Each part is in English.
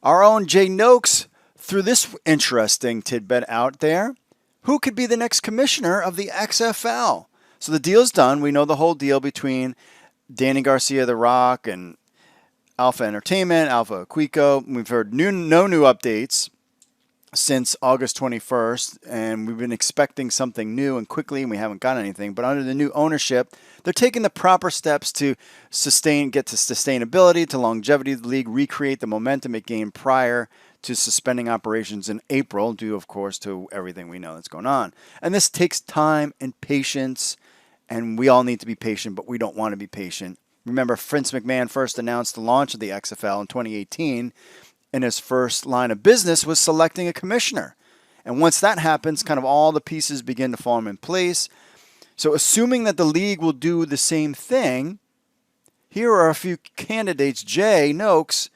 Our own Jay Noakes threw this interesting tidbit out there. Who could be the next commissioner of the XFL? So the deal's done. We know the whole deal between Dany Garcia, The Rock, and Alpha Entertainment, Alpha Aquico. We've heard no new updates since August 21st, and we've been expecting something new and quickly, and we haven't got anything. But under the new ownership, they're taking the proper steps to get to sustainability, to longevity of the league, recreate the momentum it gained prior to suspending operations in April, due, of course, to everything we know that's going on. And this takes time and patience, and we all need to be patient, but we don't want to be patient. Remember, Vince McMahon first announced the launch of the XFL in 2018, and his first line of business was selecting a commissioner. And once that happens, kind of all the pieces begin to fall in place. So assuming that the league will do the same thing, here are a few candidates Jay Noakes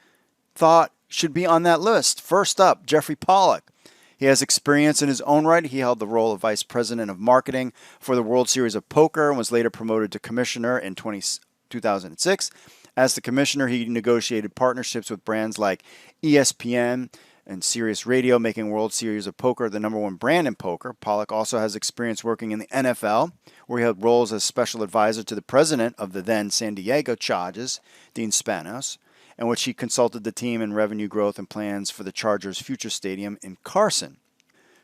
thought should be on that list. First up, Jeffrey Pollock. He has experience in his own right. He held the role of Vice President of Marketing for the World Series of Poker and was later promoted to Commissioner in 2006. As the commissioner, he negotiated partnerships with brands like ESPN and Sirius Radio, making World Series of Poker the number one brand in poker. Pollock also has experience working in the NFL, where he held roles as special advisor to the president of the then San Diego Chargers, Dean Spanos, in which he consulted the team in revenue growth and plans for the Chargers' future stadium in Carson.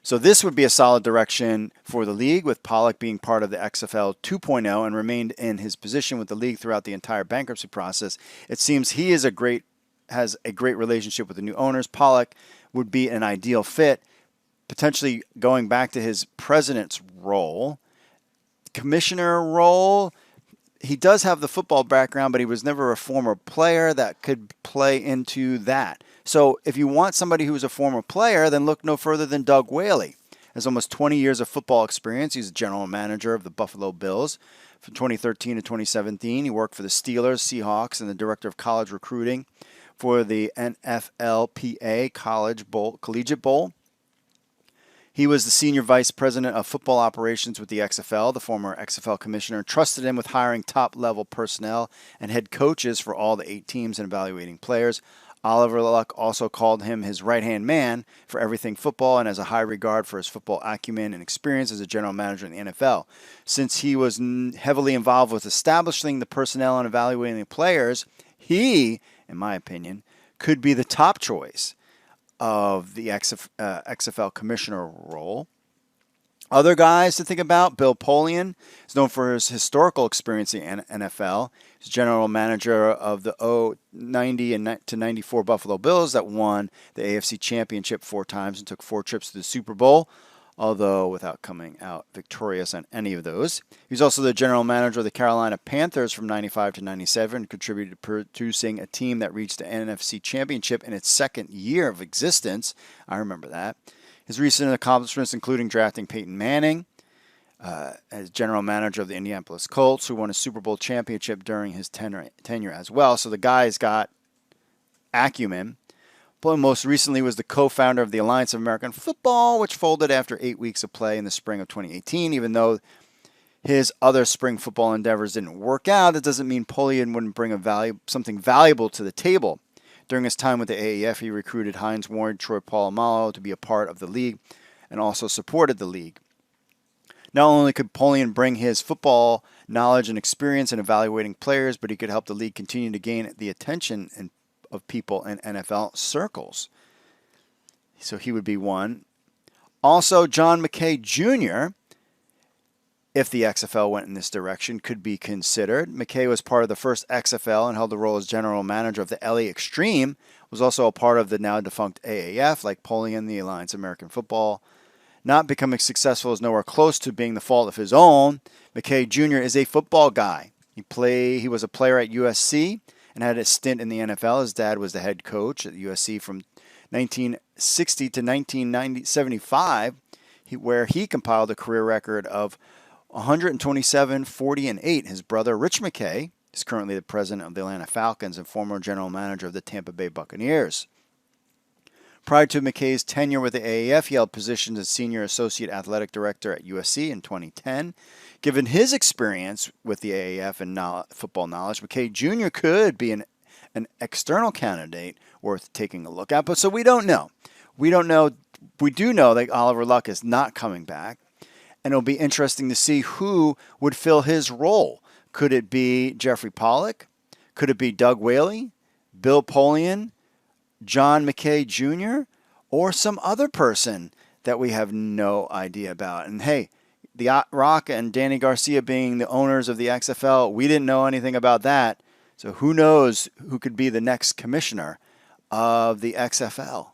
So this would be a solid direction for the league, with Pollock being part of the XFL 2.0 and remained in his position with the league throughout the entire bankruptcy process. It seems he has a great relationship with the new owners. Pollock would be an ideal fit, potentially going back to his president's role. Commissioner role, he does have the football background, but he was never a former player that could play into that. So if you want somebody who's a former player, then look no further than Doug Whaley. Has almost 20 years of football experience. He's a general manager of the Buffalo Bills from 2013 to 2017. He worked for the Steelers, Seahawks, and the director of college recruiting for the NFLPA Collegiate Bowl. He was the senior vice president of football operations with the XFL. The former XFL commissioner trusted him with hiring top-level personnel and head coaches for all the 8 teams and evaluating players. Oliver Luck also called him his right-hand man for everything football and has a high regard for his football acumen and experience as a general manager in the NFL. Since he was heavily involved with establishing the personnel and evaluating the players, he, in my opinion, could be the top choice of the XFL commissioner role. Other guys to think about, Bill Polian is known for his historical experience in the NFL. He's general manager of the 90 to 94 Buffalo Bills that won the AFC Championship 4 times and took 4 trips to the Super Bowl, although without coming out victorious on any of those. He's also the general manager of the Carolina Panthers from 95 to 97, contributed to producing a team that reached the NFC Championship in its second year of existence. I remember that. His recent accomplishments including drafting Peyton Manning as general manager of the Indianapolis Colts, who won a Super Bowl championship during his tenure as well. So the guy's got acumen. But most recently was the co-founder of the Alliance of American Football, which folded after 8 weeks of play in the spring of 2018. Even though his other spring football endeavors didn't work out, that doesn't mean Polian wouldn't bring something valuable to the table. During his time with the AAF, he recruited Hines Ward, Troy Polamalu to be a part of the league and also supported the league. Not only could Polian bring his football knowledge and experience in evaluating players, but he could help the league continue to gain the attention of people in NFL circles. So he would be one. Also, John McKay Jr., if the XFL went in this direction, could be considered. McKay was part of the first XFL and held the role as general manager of the LA Extreme, was also a part of the now defunct AAF, like Polian, the Alliance of American Football. Not becoming successful is nowhere close to being the fault of his own. McKay Jr. is a football guy. He was a player at USC and had a stint in the NFL. His dad was the head coach at USC from 1960 to 1975, where he compiled a career record of 127, 40, and 8. His brother, Rich McKay, is currently the president of the Atlanta Falcons and former general manager of the Tampa Bay Buccaneers. Prior to McKay's tenure with the AAF, he held positions as Senior Associate Athletic Director at USC in 2010. Given his experience with the AAF and football knowledge, McKay Jr. could be an an external candidate worth taking a look at. But so we don't know. We don't know. We do know that Oliver Luck is not coming back. And it'll be interesting to see who would fill his role. Could it be Jeffrey Pollock? Could it be Doug Whaley, Bill Polian, John McKay Jr., or some other person that we have no idea about? And hey, the Rock and Dany Garcia being the owners of the XFL, we didn't know anything about that. So who knows who could be the next commissioner of the XFL?